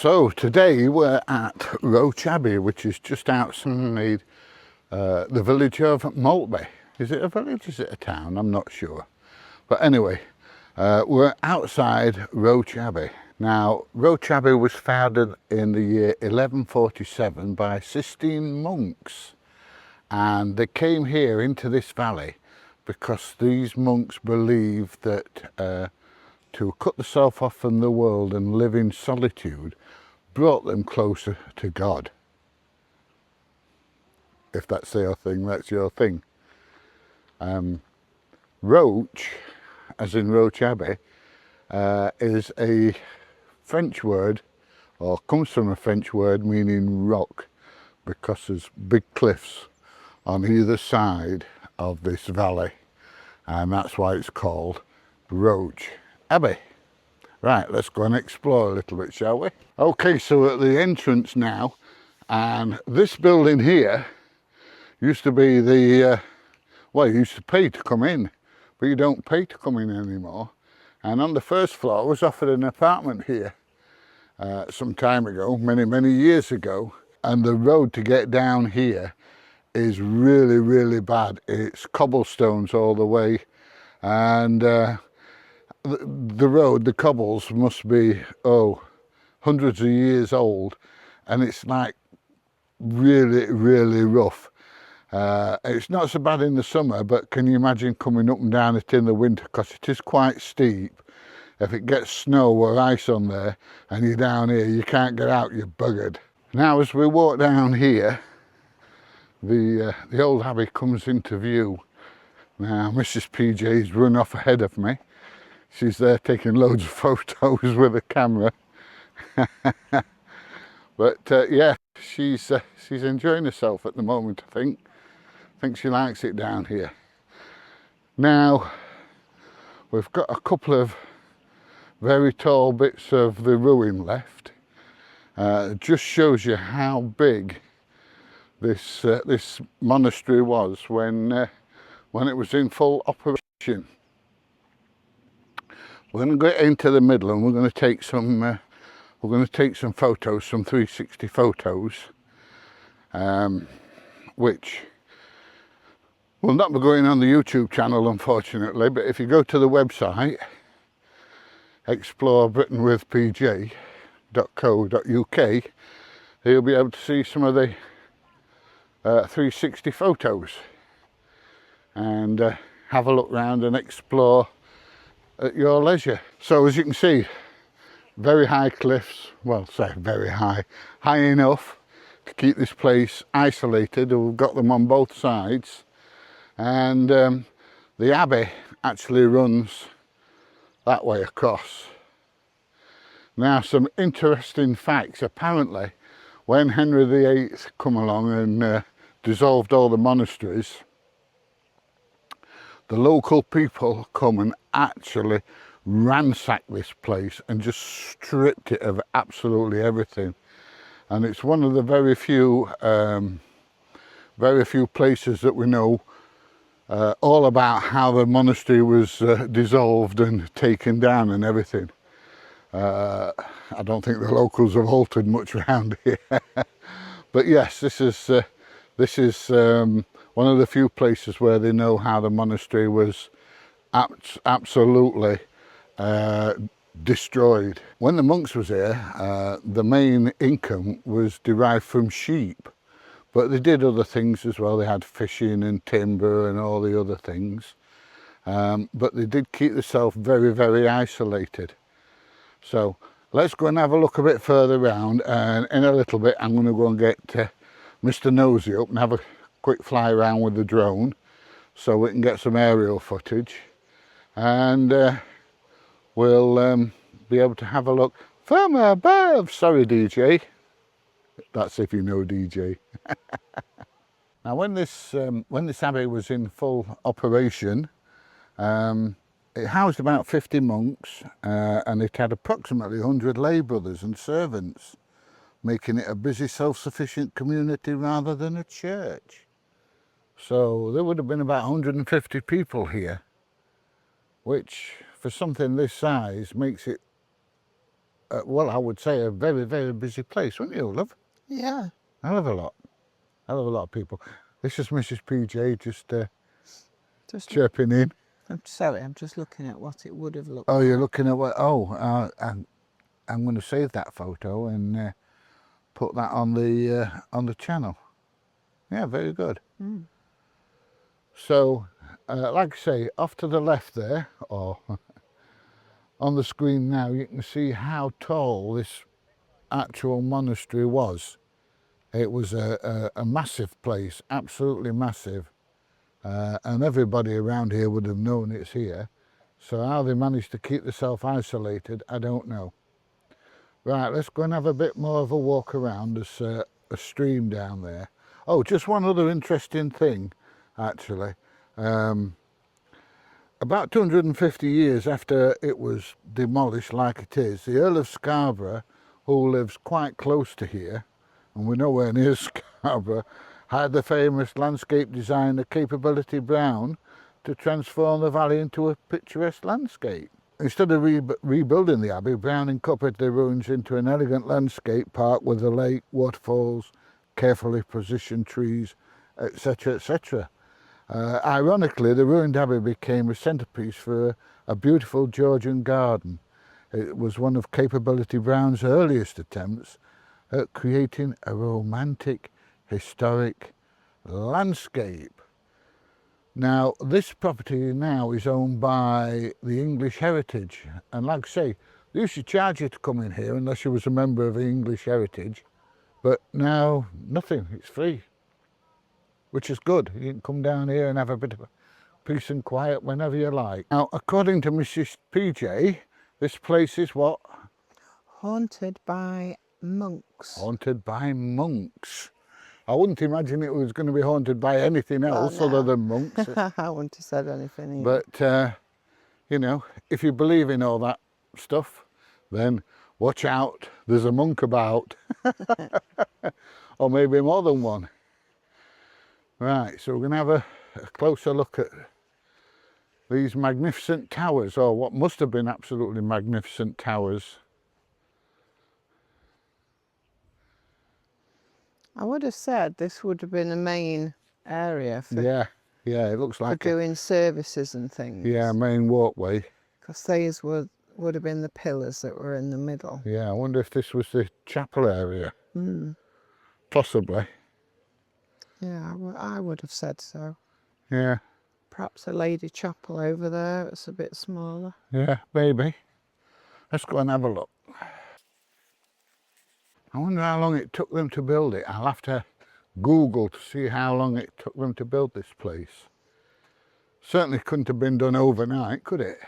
So today we're at Roche Abbey, which is just outside the village of Maltby. Is it a village? Is it a town? I'm not sure. But anyway, we're outside Roche Abbey. Now, Roche Abbey was founded in the year 1147 by Cistercian monks, and they came here into this valley because these monks believed that to cut themselves off from the world and live in solitude brought them closer to God. If that's your thing, that's your thing. Roche, as in Roche Abbey, is a French word, or comes from a French word meaning rock, because there's big cliffs on either side of this valley, and that's why it's called Roche Abbey. Right, let's go and explore a little bit, shall we? Okay, so we're at the entrance now, and this building here used to be the, well, you used to pay to come in, but you don't pay to come in anymore. And on the first floor, I was offered an apartment here some time ago, many years ago, and the road to get down here is really bad. It's cobblestones all the way, and the road, the cobbles must be, hundreds of years old, and it's like really rough. It's not so bad in the summer, but can you imagine coming up and down it in the winter, because it is quite steep. If it gets snow or ice on there and you're down here, you can't get out, you're buggered. Now as we walk down here, the old abbey comes into view. Now Mrs. PJ's run off ahead of me. She's there taking loads of photos with a camera. But yeah, she's enjoying herself at the moment, I think. I think she likes it down here. Now, we've got a couple of very tall bits of the ruin left. It just shows you how big this monastery was when it was in full operation. We're going to get into the middle, and we're going to take some photos, some 360 photos, which will not be going on the YouTube channel, unfortunately. But if you go to the website explorebritainwithpj.co.uk, you'll be able to see some of the 360 photos and have a look round and explore at your leisure. So as you can see, very high cliffs, well, say very high enough to keep this place isolated. We've got them on both sides, and the abbey actually runs that way across. Now, some interesting facts. Apparently when Henry VIII come along and dissolved all the monasteries, the local people come and actually ransacked this place and just stripped it of absolutely everything. And it's one of the very few places that we know all about how the monastery was dissolved and taken down and everything. I don't think the locals have altered much around here. But yes, this is one of the few places where they know how the monastery was absolutely destroyed. When the monks was here, the main income was derived from sheep, but they did other things as well. They had fishing and timber and all the other things, but they did keep themselves very isolated. So let's go and have a look a bit further around, and in a little bit I'm going to go and get Mr. Nosy up and have a quick fly around with the drone so we can get some aerial footage, and we'll be able to have a look from above. Sorry, DJ. That's if you know DJ. Now, when this abbey was in full operation, it housed about 50 monks, and it had approximately 100 lay brothers and servants, making it a busy, self-sufficient community rather than a church. So there would have been about 150 people here, which for something this size makes it well, I would say a very, very busy place, wouldn't you, love? Yeah. Hell of a lot. Hell of a lot of people. This is Mrs. PJ just chirping in. I'm sorry, I'm just looking at what it would have looked Oh, like. you're looking at what? Oh, I'm going to save that photo and put that on the channel. Yeah, very good. Mm. So, like I say, off to the left there, or on the screen now, you can see how tall this actual monastery was. It was a massive place, absolutely massive, and everybody around here would have known it's here. So how they managed to keep themselves isolated, I don't know. Right, let's go and have a bit more of a walk around. There's a stream down there. Oh, just one other interesting thing, actually. About 250 years after it was demolished like it is, the Earl of Scarborough, who lives quite close to here, and we're nowhere near Scarborough, had the famous landscape designer Capability Brown to transform the valley into a picturesque landscape. Instead of rebuilding the abbey, Brown incorporated the ruins into an elegant landscape park with a lake, waterfalls, carefully positioned trees, etc., etc. Ironically, the ruined abbey became a centrepiece for a beautiful Georgian garden. It was one of Capability Brown's earliest attempts at creating a romantic, historic landscape. Now, this property now is owned by the English Heritage, and like I say, they used to charge you to come in here unless you was a member of the English Heritage, but now nothing, it's free, which is good. You can come down here and have a bit of peace and quiet whenever you like. Now, according to Mrs. PJ, this place is what? Haunted by monks. Haunted by monks. I wouldn't imagine it was going to be haunted by anything else other than monks. I wouldn't have said anything either. But, you know, if you believe in all that stuff, then watch out, there's a monk about. Or maybe more than one. Right, so we're going to have a closer look at these magnificent towers, or what must have been absolutely magnificent towers. I would have said this would have been a main area for, Yeah, it looks like for doing services and things. Yeah, main walkway. Because these would have been the pillars that were in the middle. Yeah, I wonder if this was the chapel area. Possibly. Yeah, I would have said so. Yeah. Perhaps a lady chapel over there. It's a bit smaller. Yeah, maybe. Let's go and have a look. I wonder how long it took them to build it. I'll have to Google to see how long it took them to build this place. Certainly couldn't have been done overnight, could it?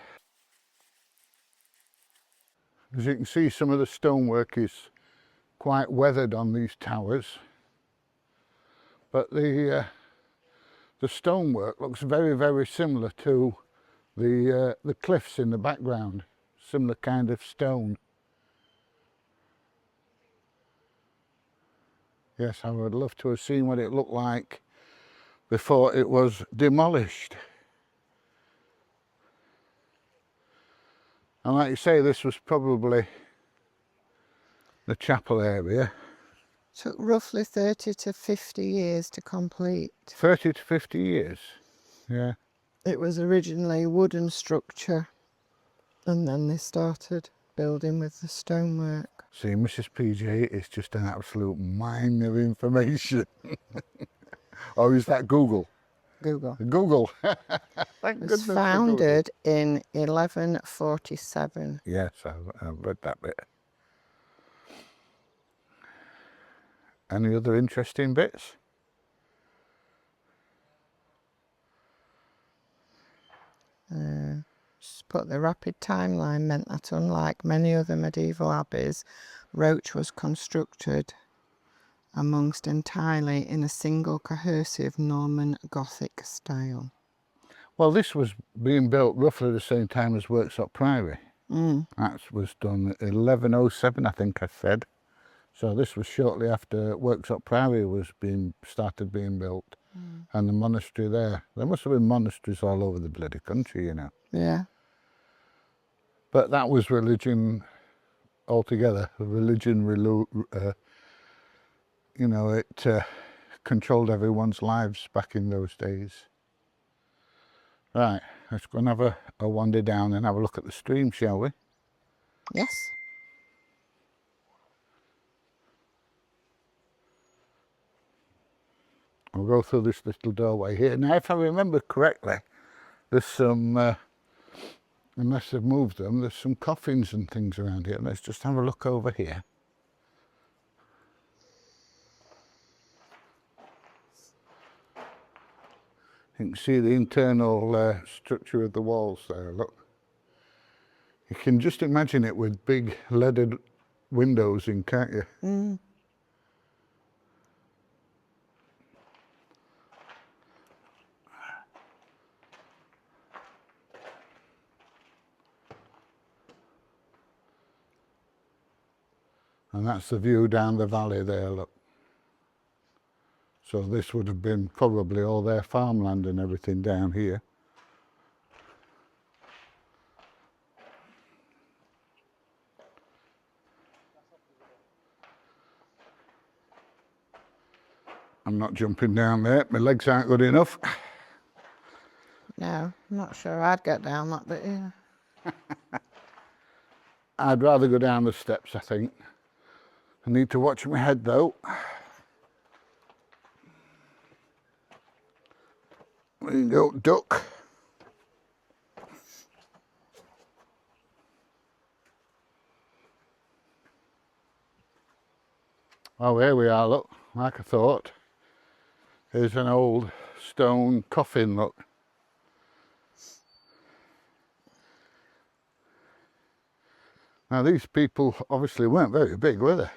As you can see, some of the stonework is quite weathered on these towers, but the stonework looks very, very similar to the cliffs in the background. Similar kind of stone. Yes, I would love to have seen what it looked like before it was demolished. And like you say, this was probably the chapel area. Took roughly 30 to 50 years to complete. 30 to 50 years, yeah. It was originally a wooden structure, and then they started building with the stonework. See, Mrs. PJ is just an absolute mine of information. Or is that Google? Google. Google. It was founded in 1147. Yes, I've read that bit. Any other interesting bits? But the rapid timeline meant that, unlike many other medieval abbeys, Roche was constructed amongst entirely in a single cohesive Norman Gothic style. Well, this was being built roughly the same time as Worksop Priory. That was done 1107, I think I said. So this was shortly after Worksop Priory was started being built, and the monastery there. There must have been monasteries all over the bloody country, you know. Yeah. But that was religion altogether. Religion, you know, it controlled everyone's lives back in those days. Right, let's go and have a wander down and have a look at the stream, shall we? Yes. We'll go through this little doorway here. Now, if I remember correctly, there's some, unless they've moved them, there's some coffins and things around here. Let's just have a look over here. You can see the internal structure of the walls there, look. You can just imagine it with big leaded windows in, can't you? Mm. And that's the view down the valley there, look. So this would have been probably all their farmland and everything down here. I'm not jumping down there, my legs aren't good enough. No, I'm not sure I'd get down that bit, yeah. I'd rather go down the steps, I think. I need to watch my head though. There you go, duck. Oh, here we are, look, like I thought. Here's an old stone coffin, look. Now these people obviously weren't very big, were they?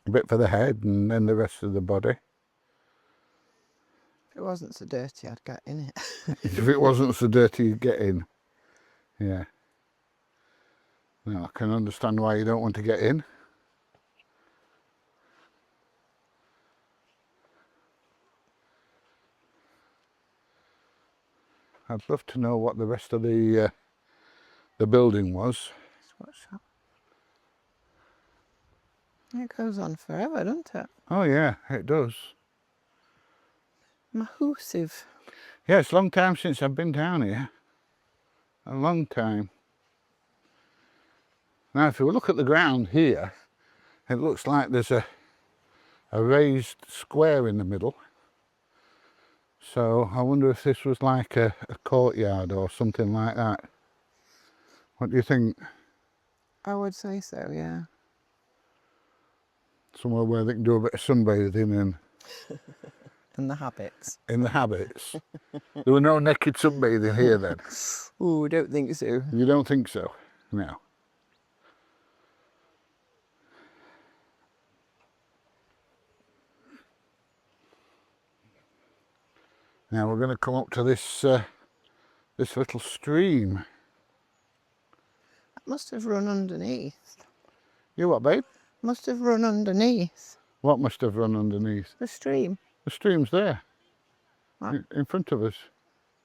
A bit for the head and then the rest of the body. If it wasn't so dirty, I'd get in it. If it wasn't so dirty, you'd get in. Yeah. Now I can understand why you don't want to get in. I'd love to know what the rest of the building was. What's that? It goes on forever, doesn't it? Oh yeah, it does. Massive. Yeah, it's a long time since I've been down here. A long time. Now if we look at the ground here, it looks like there's a raised square in the middle. So I wonder if this was like a courtyard or something like that. What do you think? I would say so, yeah. Somewhere where they can do a bit of sunbathing and And the habits. in the habits. There were no naked sunbathing here then? Ooh, don't think so. You don't think so? No. Now we're going to come up to this this little stream. It must have run underneath. You what, babe? Must have run underneath. What must have run underneath? The stream. The stream's there, What? in front of us.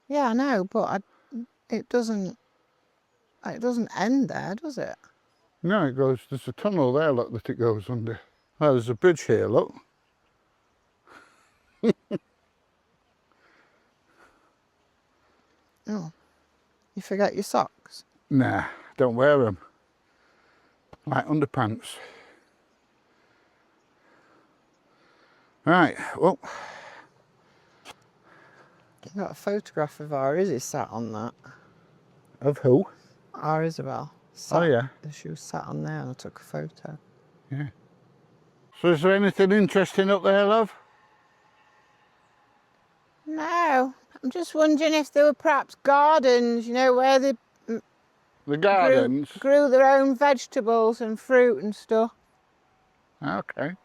Yeah, I know, but it doesn't end there, does it? No, it goes, there's a tunnel there, look, that it goes under. Well, there's a bridge here, look. Oh, you forget your socks? Nah, don't wear them. Like underpants. Right, well. You got a photograph of our Izzy sat on that. Of who? Our Isabel. Oh yeah. She was sat on there and I took a photo. Yeah. So is there anything interesting up there, love? No, I'm just wondering if there were perhaps gardens, you know, where they The gardens? grew their own vegetables and fruit and stuff. Okay.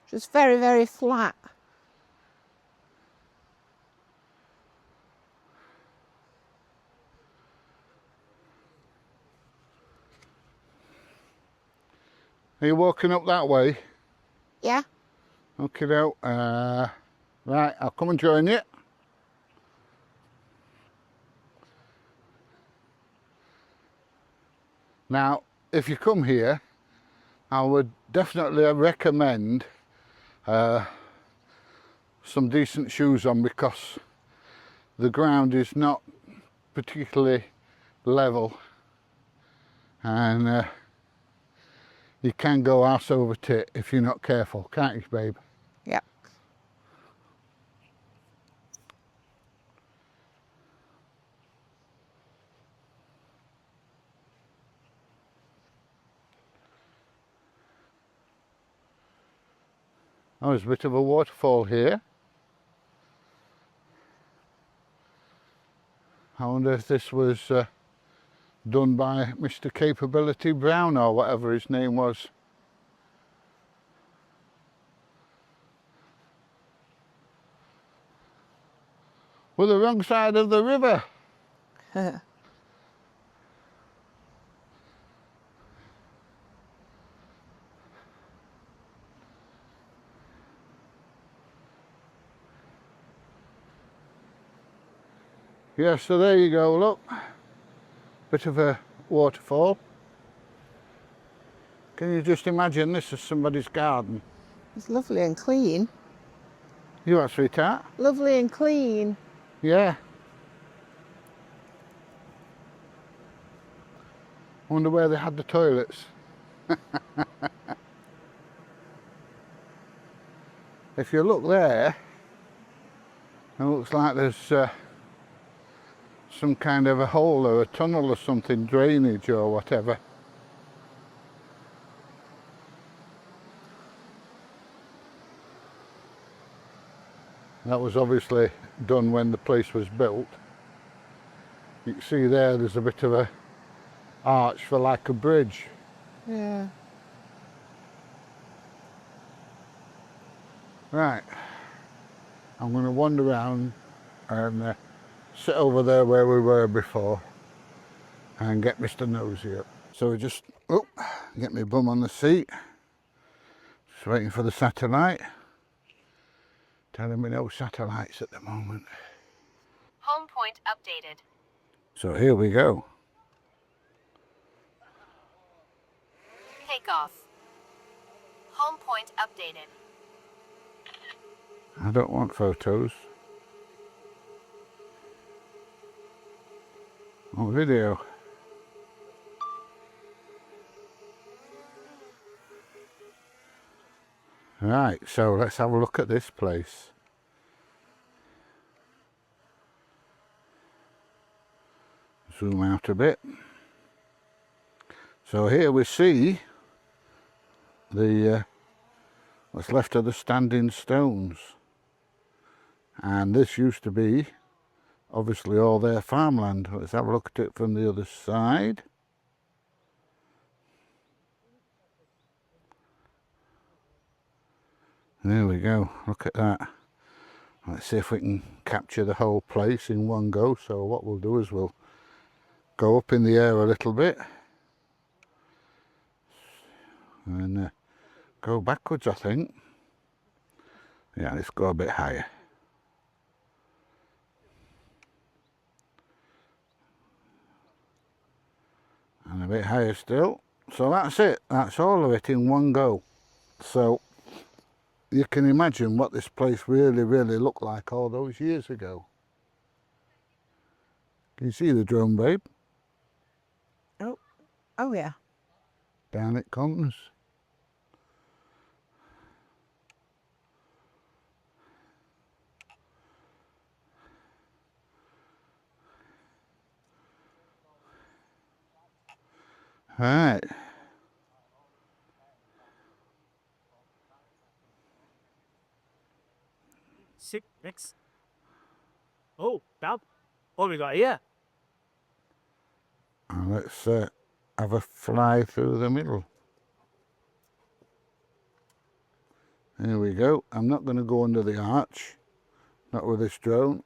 Just very, very flat. Are you walking up that way? Yeah? Okay, now, Right, I'll come and join you. Now, if you come here, I would definitely recommend some decent shoes on, because the ground is not particularly level, and you can go arse over tit if you're not careful, can't you, babe? Yep. Oh, there's a bit of a waterfall here. I wonder if this was done by Mr. Capability Brown or whatever his name was. We're the wrong side of the river. Yeah, so there you go, look. Bit of a waterfall. Can you just imagine this as somebody's garden? It's lovely and clean. You are, sweetheart? Lovely and clean. Yeah. Wonder where they had the toilets. If you look there, it looks like there's some kind of a hole or a tunnel or something, drainage or whatever. That was obviously done when the place was built. You can see there's a bit of a arch for like a bridge. Yeah. Right, I'm going to wander around and sit over there where we were before and get Mr. Nosy up. So we just, get my bum on the seat, just waiting for the satellite. Telling me no satellites at the moment. Home point updated. So here we go. Takeoff. Home point updated. I don't want photos. On video. Right, so let's have a look at this place. Zoom out a bit. So here we see the what's left of the standing stones, and this used to be obviously all their farmland. Let's have a look at it from the other side. There we go, look at that. Let's see if we can capture the whole place in one go. So what we'll do is we'll go up in the air a little bit and go backwards, I think. Yeah, let's go a bit higher. And a bit higher still. So that's it, that's all of it in one go. So you can imagine what this place really looked like all those years ago. Can you see the drone, babe? Oh yeah. Down it comes. Right. Six. Oh, Bob. What we got here? And let's have a fly through the middle. There we go. I'm not going to go under the arch, not with this drone.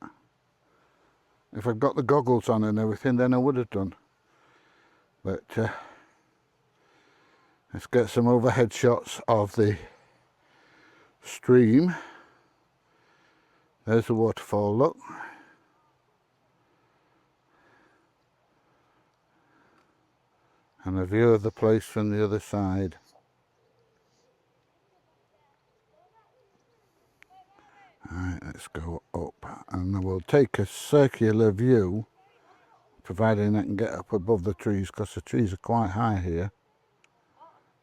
If I'd got the goggles on and everything, then I would have done. But let's get some overhead shots of the stream. There's the waterfall, look. And a view of the place from the other side. Alright, let's go up, and then we'll take a circular view, providing I can get up above the trees, because the trees are quite high here,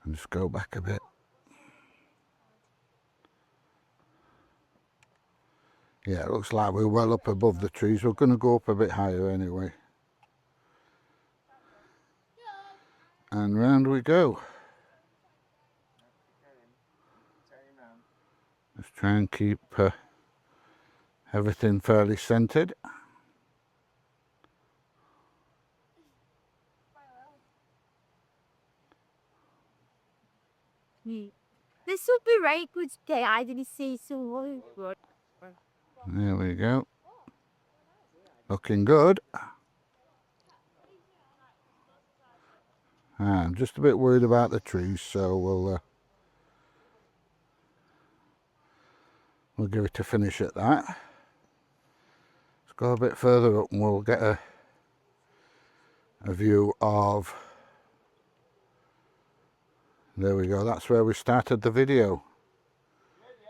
and just go back a bit. Yeah, it looks like we're well up above the trees. We're going to go up a bit higher anyway. And round we go. Let's try and keep everything fairly centred. This would be right good day. I didn't say so. There we go. Looking good. I'm just a bit worried about the trees, so we'll give it a finish at that. Let's go a bit further up and we'll get a view of... There we go, that's where we started the video.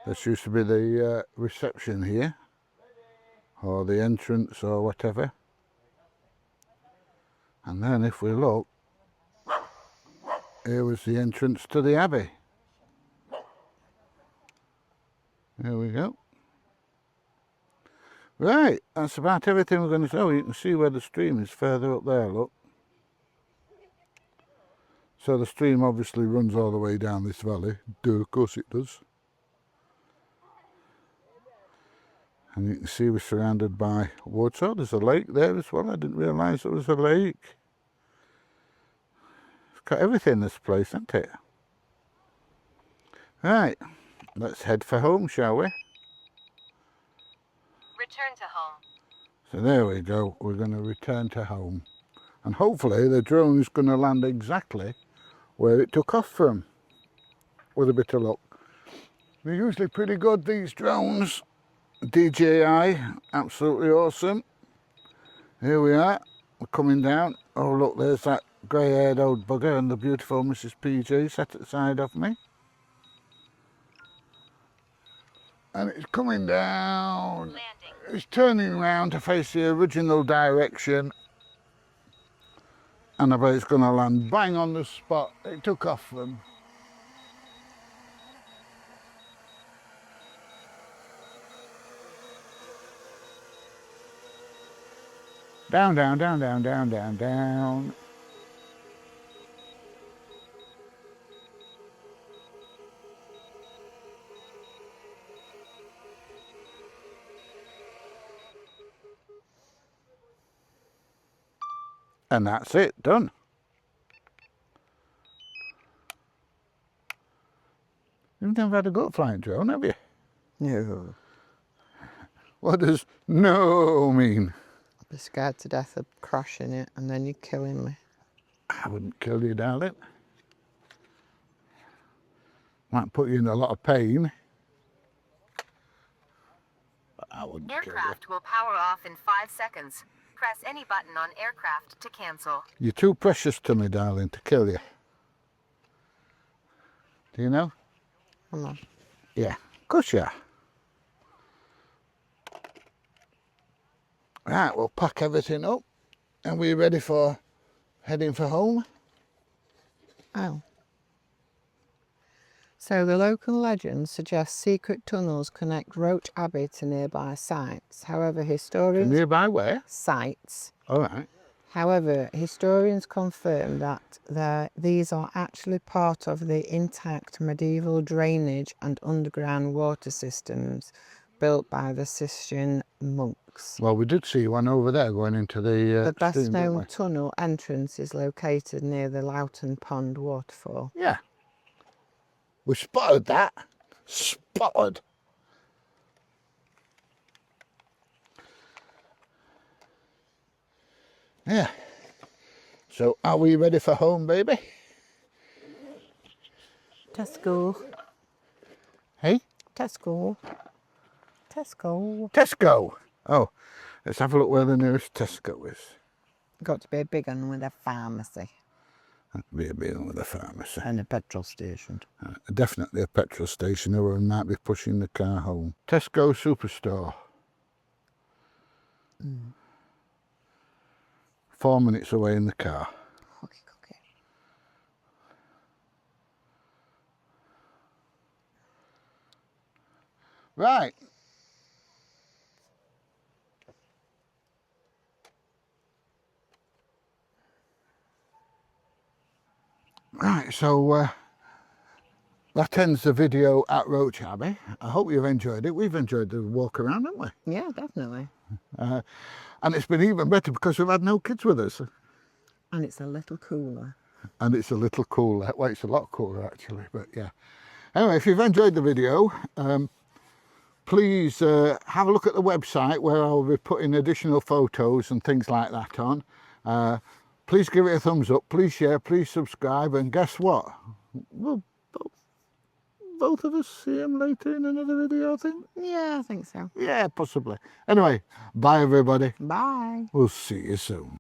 This used to be the reception here, or the entrance or whatever. And then if we look, here was the entrance to the Abbey. There we go. Right, that's about everything we're going to show. You can see where the stream is further up there, look. So the stream obviously runs all the way down this valley. Of course it does. And you can see we're surrounded by woods. Oh, there's a lake there as well. I didn't realise there was a lake. It's got everything, this place, hasn't it? Right, let's head for home, shall we? Return to home. So there we go. We're going to return to home. And hopefully the drone is going to land exactly where it took off from, with a bit of luck. They're usually pretty good, these drones. DJI, absolutely awesome. Here we are, we're coming down. Oh look, there's that grey-haired old bugger and the beautiful Mrs. PG sat at the side of me. And it's coming down. Landing. It's turning round to face the original direction. And I bet it's going to land bang on the spot it took off from. Down, down, down, down, down, down, down. And that's it, done. You've never had a gut flying drone, have you? No. What does no mean? I'd be scared to death of crashing it and then you're killing me. I wouldn't kill you, darling. Might put you in a lot of pain. But I wouldn't kill you. Aircraft will power off in 5 seconds. Press any button on aircraft to cancel. You're too precious to me, darling, to kill you. Do you know? Come on. Yeah, of course you are. Right, we'll pack everything up. And we're ready for heading for home. Oh. So the local legend suggests secret tunnels connect Roche Abbey to nearby sites. However, historians... Nearby where? Sites. All right. However, historians confirm that these are actually part of the intact medieval drainage and underground water systems built by the Cistercian monks. Well, we did see one over there going into the The best stream, didn't known we? tunnel entrance is located near the Loughton Pond waterfall. Yeah. We spotted that. Spotted. Yeah. So, are we ready for home, baby? Tesco. Hey? Tesco. Tesco. Tesco. Oh, let's have a look where the nearest Tesco is. Got to be a big one with a pharmacy. Be a big one with a pharmacy. And a petrol station. Definitely a petrol station, or we might be pushing the car home. Tesco Superstore. 4 minutes away in the car. Okay, okay. Right. Right, so that ends the video at Roche Abbey. I hope you've enjoyed it. We've enjoyed the walk around, haven't we? Yeah, definitely. And it's been even better because we've had no kids with us. And it's a little cooler. And it's a little cooler. Well, it's a lot cooler actually, but yeah. Anyway, if you've enjoyed the video, please have a look at the website where I'll be putting additional photos and things like that on. Please give it a thumbs up, please share, please subscribe, and guess what? We'll both of us see him later in another video, I think. Yeah, I think so. Yeah, possibly. Anyway, bye everybody. Bye. We'll see you soon.